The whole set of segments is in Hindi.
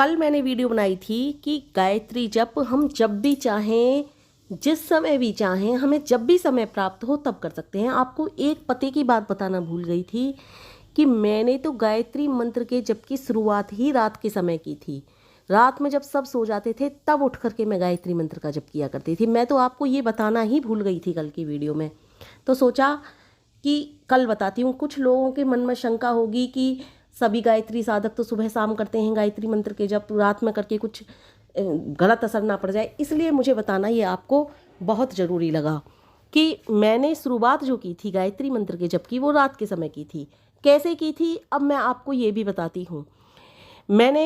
कल मैंने वीडियो बनाई थी कि गायत्री जप हम जब भी चाहें, जिस समय भी चाहें, हमें जब भी समय प्राप्त हो तब कर सकते हैं। आपको एक पते की बात बताना भूल गई थी कि मैंने तो गायत्री मंत्र के जप की शुरुआत ही रात के समय की थी। रात में जब सब सो जाते थे तब उठ करके मैं गायत्री मंत्र का जप किया करती थी। मैं तो आपको ये बताना ही भूल गई थी कल की वीडियो में, तो सोचा कि कल बताती हूँ। कुछ लोगों के मन में शंका होगी कि सभी गायत्री साधक तो सुबह शाम करते हैं गायत्री मंत्र के जप, रात में करके कुछ गलत असर ना पड़ जाए, इसलिए मुझे बताना ये आपको बहुत ज़रूरी लगा कि मैंने शुरुआत जो की थी गायत्री मंत्र के जप की वो रात के समय की थी। कैसे की थी अब मैं आपको ये भी बताती हूँ। मैंने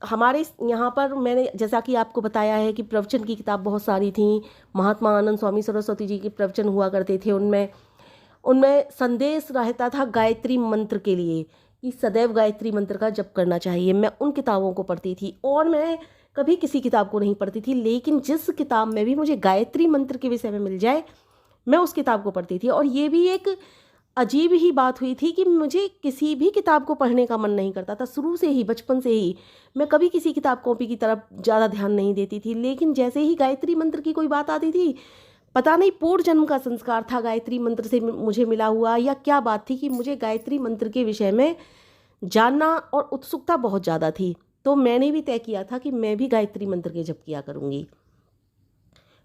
हमारे यहाँ पर मैंने जैसा कि आपको बताया है कि प्रवचन की किताब बहुत सारी थी। महात्मा आनंद स्वामी सरस्वती जी के प्रवचन हुआ करते थे, उनमें उनमें संदेश रहता था गायत्री मंत्र के लिए कि सदैव गायत्री मंत्र का जप करना चाहिए। मैं उन किताबों को पढ़ती थी और मैं कभी किसी किताब को नहीं पढ़ती थी, लेकिन जिस किताब में भी मुझे गायत्री मंत्र के विषय में मिल जाए मैं उस किताब को पढ़ती थी। और ये भी एक अजीब ही बात हुई थी कि मुझे किसी भी किताब को पढ़ने का मन नहीं करता था। शुरू से ही, बचपन से ही मैं कभी किसी किताब कॉपी की तरफ ज़्यादा ध्यान नहीं देती थी, लेकिन जैसे ही गायत्री मंत्र की कोई बात आती थी, पता नहीं पूर्व जन्म का संस्कार था गायत्री मंत्र से मुझे मिला हुआ या क्या बात थी कि मुझे गायत्री मंत्र के विषय में जानना और उत्सुकता बहुत ज़्यादा थी। तो मैंने भी तय किया था कि मैं भी गायत्री मंत्र के जप किया करूँगी।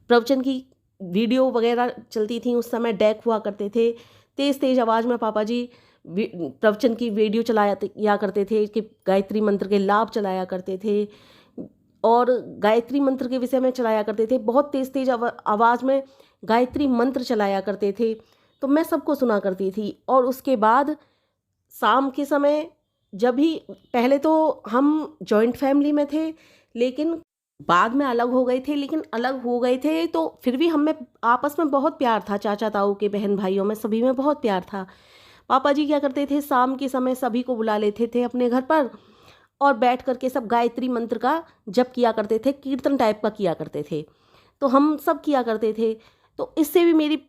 प्रवचन की वीडियो वगैरह चलती थी उस समय, डेक हुआ करते थे, तेज़ तेज़ आवाज़ में पापा जी प्रवचन की वीडियो चलाया करते थे कि गायत्री मंत्र के लाभ चलाया करते थे और गायत्री मंत्र के विषय में चलाया करते थे। बहुत तेज़ तेज़ आवाज़ में गायत्री मंत्र चलाया करते थे, तो मैं सबको सुना करती थी। और उसके बाद शाम के समय जब भी, पहले तो हम जॉइंट फैमिली में थे लेकिन बाद में अलग हो गए थे, लेकिन अलग हो गए थे तो फिर भी हमें आपस में बहुत प्यार था। चाचा ताऊ के बहन भाइयों में सभी में बहुत प्यार था। पापा जी क्या करते थे, शाम के समय सभी को बुला लेते थे अपने घर पर और बैठ करके सब गायत्री मंत्र का जप किया करते थे, कीर्तन टाइप का किया करते थे, तो हम सब किया करते थे। तो इससे भी मेरी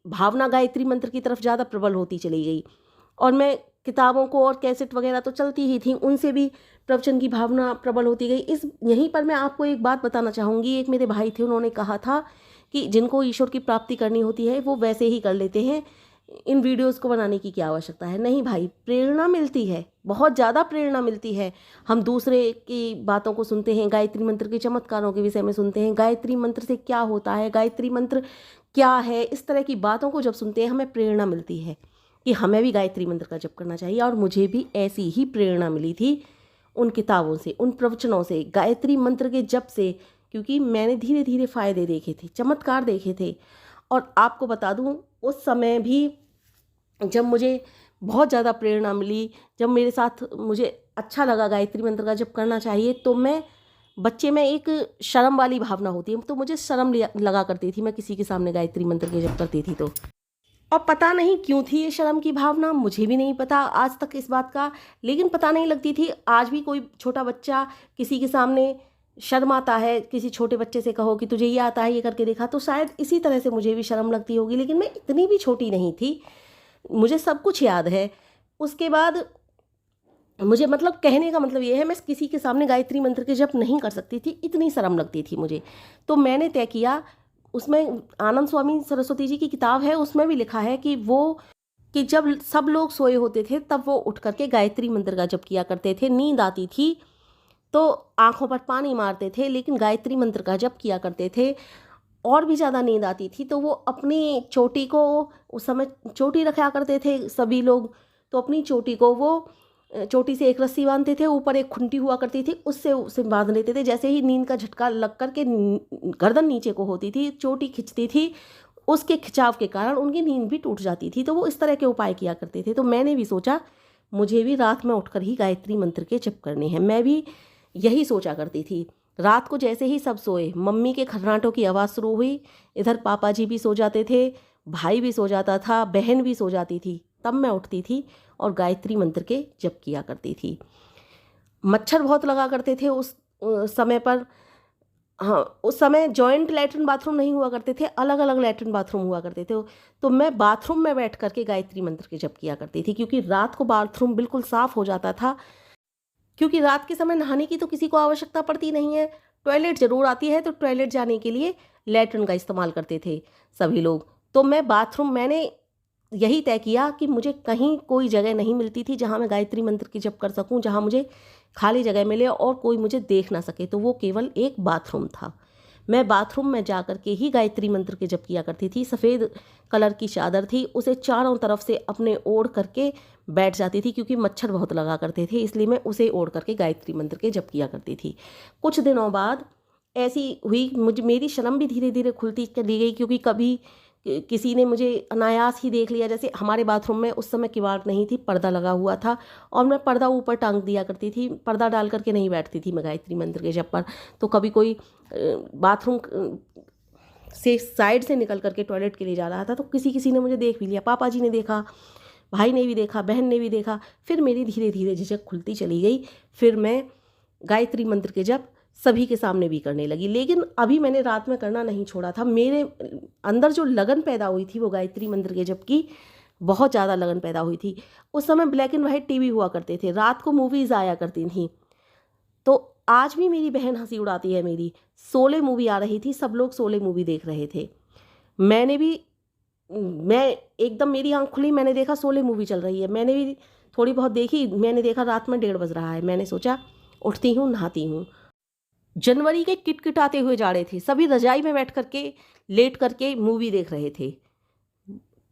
भावना गायत्री मंत्र की तरफ ज़्यादा प्रबल होती चली गई और मैं किताबों को और कैसेट वगैरह तो चलती ही थी, उनसे भी प्रवचन की भावना प्रबल होती गई। यहीं पर मैं आपको एक बात बताना चाहूँगी। एक मेरे भाई थे, उन्होंने कहा था कि जिनको ईश्वर की प्राप्ति करनी होती है वो वैसे ही कर लेते हैं, इन वीडियोस को बनाने की क्या आवश्यकता है। नहीं भाई, प्रेरणा मिलती है, बहुत ज़्यादा प्रेरणा मिलती है। हम दूसरे की बातों को सुनते हैं, गायत्री मंत्र के चमत्कारों के विषय में सुनते हैं, गायत्री मंत्र से क्या होता है, गायत्री मंत्र क्या है, इस तरह की बातों को जब सुनते हैं हमें प्रेरणा मिलती है कि हमें भी गायत्री मंत्र का जप करना चाहिए। और मुझे भी ऐसी ही प्रेरणा मिली थी उन किताबों से, उन प्रवचनों से, गायत्री मंत्र के जप से, क्योंकि मैंने धीरे धीरे फ़ायदे देखे थे, चमत्कार देखे थे। और आपको बता दूं, उस समय भी जब मुझे बहुत ज़्यादा प्रेरणा मिली, जब मेरे साथ मुझे अच्छा लगा गायत्री मंत्र का जप करना चाहिए, तो मैं बच्चे में एक शर्म वाली भावना होती है, तो मुझे शर्म लगा करती थी मैं किसी के सामने गायत्री मंत्र के जप करती थी तो। और पता नहीं क्यों थी ये शर्म की भावना, मुझे भी नहीं पता आज तक इस बात का, लेकिन पता नहीं लगती थी। आज भी कोई छोटा बच्चा किसी के सामने शर्म आता है, किसी छोटे बच्चे से कहो कि तुझे ये आता है, ये करके देखा, तो शायद इसी तरह से मुझे भी शर्म लगती होगी, लेकिन मैं इतनी भी छोटी नहीं थी, मुझे सब कुछ याद है। उसके बाद मुझे, मतलब कहने का मतलब ये है, मैं किसी के सामने गायत्री मंत्र के जप नहीं कर सकती थी, इतनी शर्म लगती थी मुझे। तो मैंने तय किया, उसमें आनंद स्वामी सरस्वती जी की किताब है, उसमें भी लिखा है कि जब सब लोग सोए होते थे तब वो उठ करके गायत्री मंत्र का जप किया करते थे। नींद आती थी तो आंखों पर पानी मारते थे, लेकिन गायत्री मंत्र का जप किया करते थे। और भी ज़्यादा नींद आती थी तो वो अपनी चोटी को, उस समय चोटी रखा करते थे सभी लोग, तो अपनी चोटी को वो चोटी से एक रस्सी बांधते थे, ऊपर एक खुंटी हुआ करती थी, उससे उसे बांध लेते थे। जैसे ही नींद का झटका लग करके गर्दन नीचे को होती थी, चोटी खिंचती थी, उसके खिंचाव के कारण उनकी नींद भी टूट जाती थी, तो वो इस तरह के उपाय किया करते थे। तो मैंने भी सोचा मुझे भी रात में उठकर ही गायत्री मंत्र के जप करने हैं। मैं भी यही सोचा करती थी। रात को जैसे ही सब सोए, मम्मी के खर्राटों की आवाज़ शुरू हुई, इधर पापा जी भी सो जाते थे, भाई भी सो जाता था, बहन भी सो जाती थी, तब मैं उठती थी और गायत्री मंत्र के जप किया करती थी। मच्छर बहुत लगा करते थे उस समय पर। हाँ, उस समय जॉइंट लैट्रिन बाथरूम नहीं हुआ करते थे, अलग अलग लैट्रिन बाथरूम हुआ करते थे। तो मैं बाथरूम में बैठ करके गायत्री मंत्र के जप किया करती थी, क्योंकि रात को बाथरूम बिल्कुल साफ़ हो जाता था क्योंकि रात के समय नहाने की तो किसी को आवश्यकता पड़ती नहीं है, टॉयलेट ज़रूर आती है, तो टॉयलेट जाने के लिए लैट्रिन का इस्तेमाल करते थे सभी लोग। तो मैंने यही तय किया कि मुझे कहीं कोई जगह नहीं मिलती थी जहाँ मैं गायत्री मंत्र की जप कर सकूँ, जहाँ मुझे खाली जगह मिले और कोई मुझे देख ना सके, तो वो केवल एक बाथरूम था। मैं बाथरूम में जा कर के ही गायत्री मंत्र के जप किया करती थी। सफ़ेद कलर की चादर थी, उसे चारों तरफ से अपने ओढ़ करके बैठ जाती थी, क्योंकि मच्छर बहुत लगा करते थे, इसलिए मैं उसे ओढ़ करके गायत्री मंत्र के जप किया करती थी। कुछ दिनों बाद ऐसी हुई, मेरी शर्म भी धीरे धीरे खुलती चली गई, क्योंकि कभी किसी ने मुझे अनायास ही देख लिया। जैसे हमारे बाथरूम में उस समय किवाड़ नहीं थी, पर्दा लगा हुआ था, और मैं पर्दा ऊपर टांग दिया करती थी, पर्दा डाल करके नहीं बैठती थी मैं गायत्री मंत्र के जप पर। तो कभी कोई बाथरूम से साइड से निकल करके टॉयलेट के लिए जा रहा था, तो किसी ने मुझे देख भी लिया, पापा जी ने देखा, भाई ने भी देखा, बहन ने भी देखा। फिर मेरी धीरे धीरे झिझक खुलती चली गई। फिर मैं गायत्री मंत्र के जप सभी के सामने भी करने लगी। लेकिन अभी मैंने रात में करना नहीं छोड़ा था। मेरे अंदर जो लगन पैदा हुई थी वो गायत्री मंत्र के जप की बहुत ज़्यादा लगन पैदा हुई थी। उस समय ब्लैक एंड वाइट टीवी हुआ करते थे, रात को मूवीज़ आया करती थी। तो आज भी मेरी बहन हंसी उड़ाती है मेरी। शोले मूवी आ रही थी, सब लोग शोले मूवी देख रहे थे। मैं एकदम, मेरी आंख खुली, मैंने देखा शोले मूवी चल रही है, मैंने भी थोड़ी बहुत देखी। मैंने देखा रात में 1:30 बज रहा है, मैंने सोचा उठती हूँ, नहाती हूँ। जनवरी के किटकिटाते हुए जाड़े थे, सभी रजाई में बैठ करके लेट करके मूवी देख रहे थे।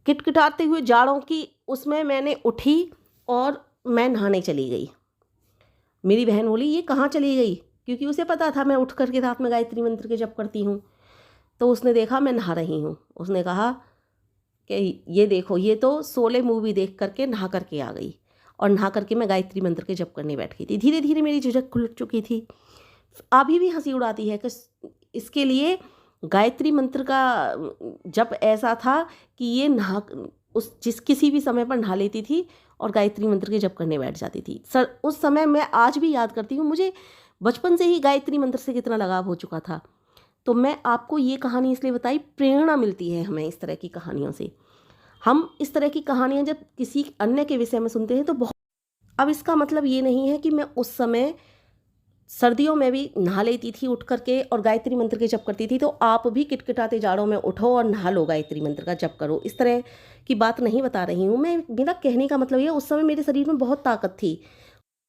किटकिटाते हुए जाड़ों की उसमें मैंने उठी और मैं नहाने चली गई। मेरी बहन बोली ये कहाँ चली गई, क्योंकि उसे पता था मैं उठ करके रात में गायत्री मंत्र के जप करती हूँ। तो उसने देखा मैं नहा रही हूँ, उसने कहा कि ये देखो, ये तो शोले मूवी देख करके नहा करके आ गई, और नहा करके मैं गायत्री मंत्र के जप करने बैठ गई थी। धीरे धीरे मेरी झिझक खुल चुकी थी। अभी भी हंसी उड़ाती है कि इसके लिए गायत्री मंत्र का जप ऐसा था कि ये किसी भी समय पर नहा लेती थी और गायत्री मंत्र के जप करने बैठ जाती थी। सर, उस समय मैं आज भी याद करती हूँ, मुझे बचपन से ही गायत्री मंत्र से कितना लगाव हो चुका था। तो मैं आपको ये कहानी इसलिए बताई, प्रेरणा मिलती है हमें इस तरह की कहानियों से। हम इस तरह की कहानियाँ जब किसी अन्य के विषय में सुनते हैं तो बहुत। अब इसका मतलब ये नहीं है कि मैं उस समय सर्दियों में भी नहा लेती थी उठ करके और गायत्री मंत्र के जप करती थी, तो आप भी किटकिटाते जाड़ों में उठो और नहा लो, गायत्री मंत्र का जप करो। इस तरह की बात नहीं बता रही हूँ मैं। मेरा कहने का मतलब ये, उस समय मेरे शरीर में बहुत ताकत थी,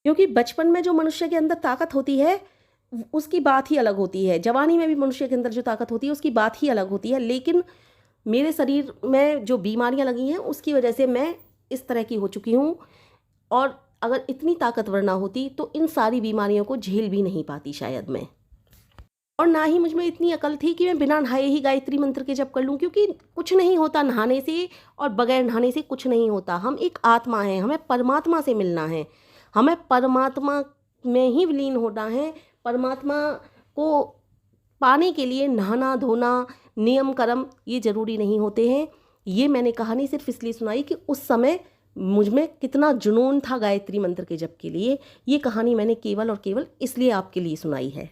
क्योंकि बचपन में जो मनुष्य के अंदर ताकत होती है उसकी बात ही अलग होती है। जवानी में भी मनुष्य के अंदर जो ताकत होती है उसकी बात ही अलग होती है। लेकिन मेरे शरीर में जो बीमारियां लगी हैं उसकी वजह से मैं इस तरह की हो चुकी हूँ, और अगर इतनी ताकतवर ना होती तो इन सारी बीमारियों को झेल भी नहीं पाती शायद मैं। और ना ही मुझ में इतनी अकल थी कि मैं बिना नहाए ही गायत्री मंत्र के जप कर लूँ, क्योंकि कुछ नहीं होता नहाने से, और बगैर नहाने से कुछ नहीं होता। हम एक आत्मा हैं, हमें परमात्मा से मिलना है, हमें परमात्मा में ही विलीन होना है। परमात्मा को पाने के लिए नहाना धोना, नियम कर्म ये ज़रूरी नहीं होते हैं। ये मैंने कहानी सिर्फ इसलिए सुनाई कि उस समय मुझ में कितना जुनून था गायत्री मंत्र के जप के लिए। ये कहानी मैंने केवल और केवल इसलिए आपके लिए सुनाई है,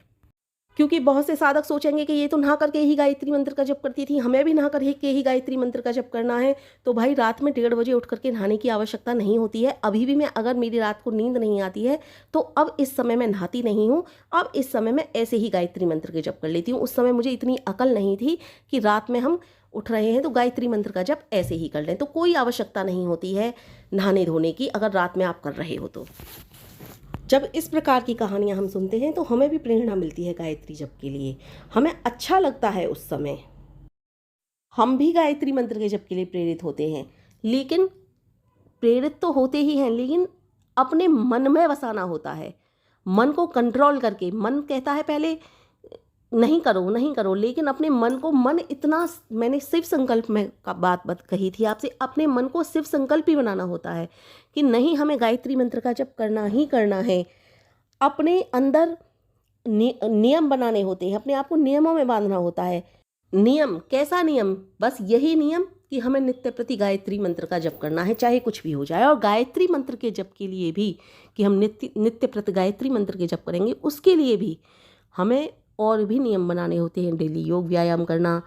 क्योंकि बहुत से साधक सोचेंगे कि ये तो नहा करके ही गायत्री मंत्र का जप करती थी, हमें भी नहा करके ही गायत्री मंत्र का जप करना है। तो भाई, रात में 1:30 बजे उठ करके नहाने की आवश्यकता नहीं होती है। अभी भी मैं, अगर मेरी रात को नींद नहीं आती है तो अब इस समय मैं नहाती नहीं हूँ। अब इस समय मैं ऐसे ही गायत्री मंत्र के जप कर लेती हूँ। उस समय मुझे इतनी अकल नहीं थी कि रात में हम उठ रहे हैं तो गायत्री मंत्र का जप ऐसे ही कर लें। तो कोई आवश्यकता नहीं होती है नहाने धोने की, अगर रात में आप कर रहे हो तो। जब इस प्रकार की कहानियाँ हम सुनते हैं तो हमें भी प्रेरणा मिलती है गायत्री जप के लिए, हमें अच्छा लगता है। उस समय हम भी गायत्री मंत्र के जप के लिए प्रेरित होते हैं। लेकिन प्रेरित तो होते ही हैं, लेकिन अपने मन में बसाना होता है, मन को कंट्रोल करके। मन कहता है पहले नहीं करो नहीं करो, लेकिन अपने मन को, मन इतना, मैंने शिव संकल्प में का बात कही थी आपसे, अपने मन को शिव संकल्प ही बनाना होता है कि नहीं, हमें गायत्री मंत्र का जप करना ही करना है। अपने अंदर नियम बनाने होते हैं, अपने आप को नियमों में बांधना होता है। नियम, कैसा नियम? बस यही नियम कि हमें नित्य प्रति गायत्री मंत्र का जप करना है, चाहे कुछ भी हो जाए। और गायत्री मंत्र के जप के लिए भी, कि हम नित्य प्रति गायत्री मंत्र के जप करेंगे, उसके लिए भी हमें और भी नियम बनाने होते हैं। डेली योग व्यायाम करना,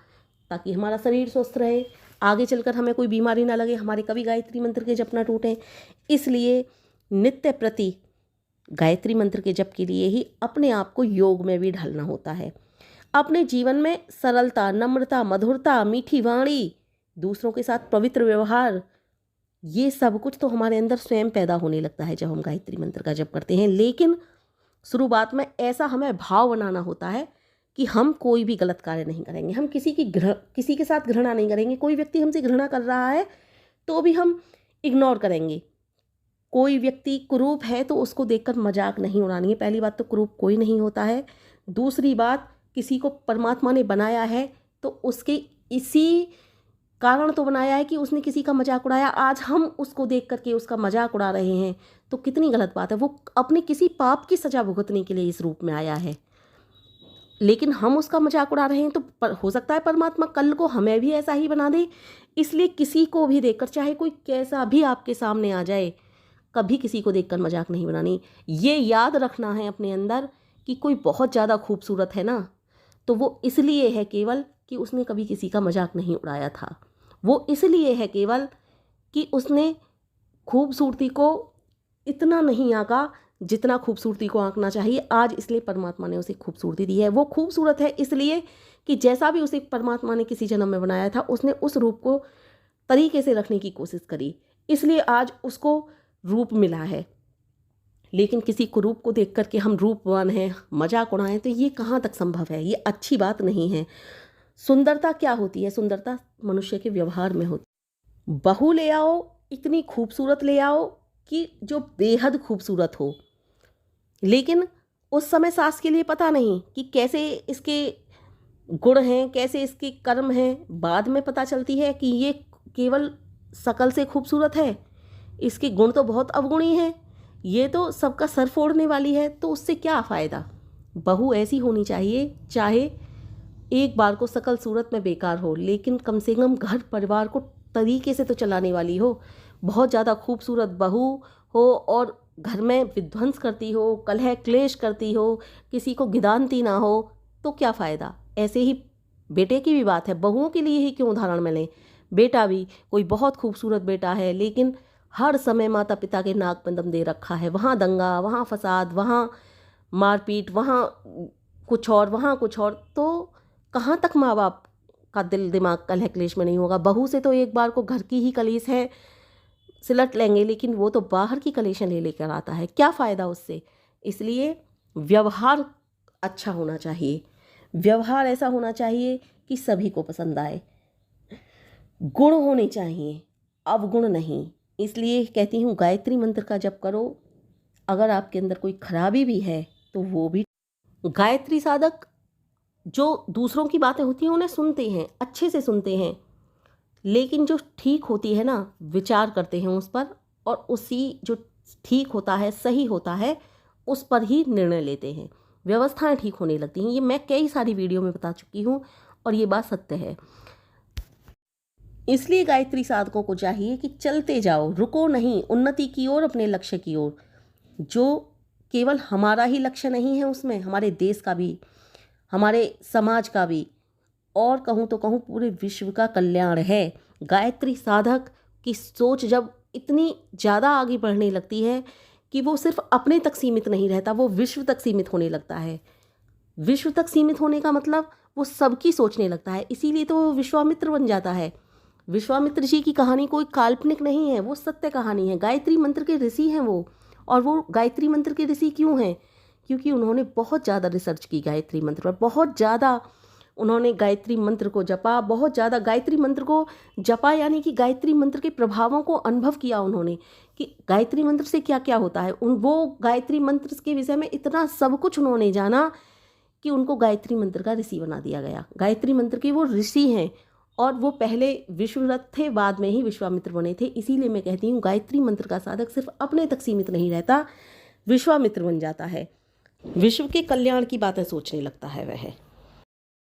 ताकि हमारा शरीर स्वस्थ रहे, आगे चलकर हमें कोई बीमारी ना लगे, हमारे कभी गायत्री मंत्र के जप ना टूटें। इसलिए नित्य प्रति गायत्री मंत्र के जप के लिए ही अपने आप को योग में भी ढालना होता है। अपने जीवन में सरलता, नम्रता, मधुरता, मीठी वाणी, दूसरों के साथ पवित्र व्यवहार, ये सब कुछ तो हमारे अंदर स्वयं पैदा होने लगता है जब हम गायत्री मंत्र का जप करते हैं। लेकिन शुरुआत में ऐसा हमें भाव बनाना होता है कि हम कोई भी गलत कार्य नहीं करेंगे, हम किसी के साथ घृणा नहीं करेंगे। कोई व्यक्ति हमसे घृणा कर रहा है तो भी हम इग्नोर करेंगे। कोई व्यक्ति कुरूप है तो उसको देखकर मजाक नहीं उड़ानी है। पहली बात तो कुरूप कोई नहीं होता है। दूसरी बात, किसी को परमात्मा ने बनाया है तो उसके इसी कारण तो बनाया है कि उसने किसी का मजाक उड़ाया। आज हम उसको देख करके उसका मजाक उड़ा रहे हैं तो कितनी गलत बात है। वो अपने किसी पाप की सजा भुगतने के लिए इस रूप में आया है, लेकिन हम उसका मजाक उड़ा रहे हैं तो हो सकता है परमात्मा कल को हमें भी ऐसा ही बना दे। इसलिए किसी को भी देखकर, चाहे कोई कैसा भी आपके सामने आ जाए, कभी किसी को देखकर मजाक नहीं बनानी। ये याद रखना है अपने अंदर कि कोई बहुत ज़्यादा खूबसूरत है ना, तो वो इसलिए है केवल कि उसने कभी किसी का मजाक नहीं उड़ाया था। वो इसलिए है केवल कि उसने खूबसूरती को इतना नहीं आंका जितना खूबसूरती को आंकना चाहिए। आज इसलिए परमात्मा ने उसे खूबसूरती दी है। वो खूबसूरत है इसलिए कि जैसा भी उसे परमात्मा ने किसी जन्म में बनाया था, उसने उस रूप को तरीके से रखने की कोशिश करी, इसलिए आज उसको रूप मिला है। लेकिन किसी को रूप को देख करके हम रूपवान हैं, मजाक उड़ाएं, तो ये कहाँ तक संभव है? ये अच्छी बात नहीं है। सुंदरता क्या होती है? सुंदरता मनुष्य के व्यवहार में होती है। बहू ले आओ, इतनी खूबसूरत ले आओ कि जो बेहद खूबसूरत हो, लेकिन उस समय सास के लिए पता नहीं कि कैसे इसके गुण हैं, कैसे इसके कर्म हैं। बाद में पता चलती है कि ये केवल शकल से खूबसूरत है, इसके गुण तो बहुत अवगुणी हैं, ये तो सबका सर फोड़ने वाली है। तो उससे क्या फ़ायदा? बहू ऐसी होनी चाहिए, चाहे एक बार को शकल सूरत में बेकार हो, लेकिन कम से कम घर परिवार को तरीके से तो चलाने वाली हो। बहुत ज़्यादा खूबसूरत बहू हो और घर में विध्वंस करती हो, कलह क्लेश करती हो, किसी को गिदानती ना हो, तो क्या फ़ायदा? ऐसे ही बेटे की भी बात है। बहुओं के लिए ही क्यों उदाहरण में लें, बेटा भी कोई बहुत खूबसूरत बेटा है, लेकिन हर समय माता पिता के नाक में दम दे रखा है। वहाँ दंगा, वहाँ फसाद, वहाँ मारपीट, वहाँ कुछ और, वहाँ कुछ और। तो कहाँ तक माँ बाप का दिल दिमाग कलह क्लेश में नहीं होगा? बहू से तो एक बार को घर की ही कलेश है सिलट लेंगे, लेकिन वो तो बाहर की कलेशें ले लेकर आता है। क्या फ़ायदा उससे? इसलिए व्यवहार अच्छा होना चाहिए। व्यवहार ऐसा होना चाहिए कि सभी को पसंद आए। गुण होने चाहिए, अवगुण नहीं। इसलिए कहती हूँ गायत्री मंत्र का जप करो। अगर आपके अंदर कोई खराबी भी है तो वो भी। गायत्री साधक जो दूसरों की बातें होती हैं उन्हें सुनते हैं, अच्छे से सुनते हैं, लेकिन जो ठीक होती है ना, विचार करते हैं उस पर, और उसी जो ठीक होता है, सही होता है, उस पर ही निर्णय लेते हैं। व्यवस्थाएं ठीक होने लगती हैं। ये मैं कई सारी वीडियो में बता चुकी हूँ और ये बात सत्य है। इसलिए गायत्री साधकों को चाहिए कि चलते जाओ, रुको नहीं, उन्नति की ओर, अपने लक्ष्य की ओर। जो केवल हमारा ही लक्ष्य नहीं है, उसमें हमारे देश का भी, हमारे समाज का भी, और कहूँ तो कहूँ पूरे विश्व का कल्याण है। गायत्री साधक की सोच जब इतनी ज़्यादा आगे बढ़ने लगती है कि वो सिर्फ अपने तक सीमित नहीं रहता, वो विश्व तक सीमित होने लगता है। विश्व तक सीमित होने का मतलब वो सबकी सोचने लगता है। इसीलिए तो वो विश्वामित्र बन जाता है। विश्वामित्र जी की कहानी कोई काल्पनिक नहीं है, वो सत्य कहानी है। गायत्री मंत्र के ऋषि हैं वो। और वो गायत्री मंत्र के ऋषि क्यों हैं? क्योंकि उन्होंने बहुत ज़्यादा रिसर्च की गायत्री मंत्र पर, बहुत ज़्यादा उन्होंने गायत्री मंत्र को जपा, बहुत ज़्यादा गायत्री मंत्र को जपा, यानी कि गायत्री मंत्र के प्रभावों को अनुभव किया उन्होंने कि गायत्री मंत्र से क्या क्या होता है। वो गायत्री मंत्र के विषय में इतना सब कुछ उन्होंने जाना कि उनको गायत्री मंत्र का ऋषि बना दिया गया। गायत्री मंत्र के वो ऋषि हैं और वो पहले विश्वरथ थे, बाद में ही विश्वामित्र बने थे। इसीलिए मैं कहती हूँ गायत्री मंत्र का साधक सिर्फ अपने तक सीमित नहीं रहता, विश्वामित्र बन जाता है, विश्व के कल्याण की बातें सोचने लगता है वह।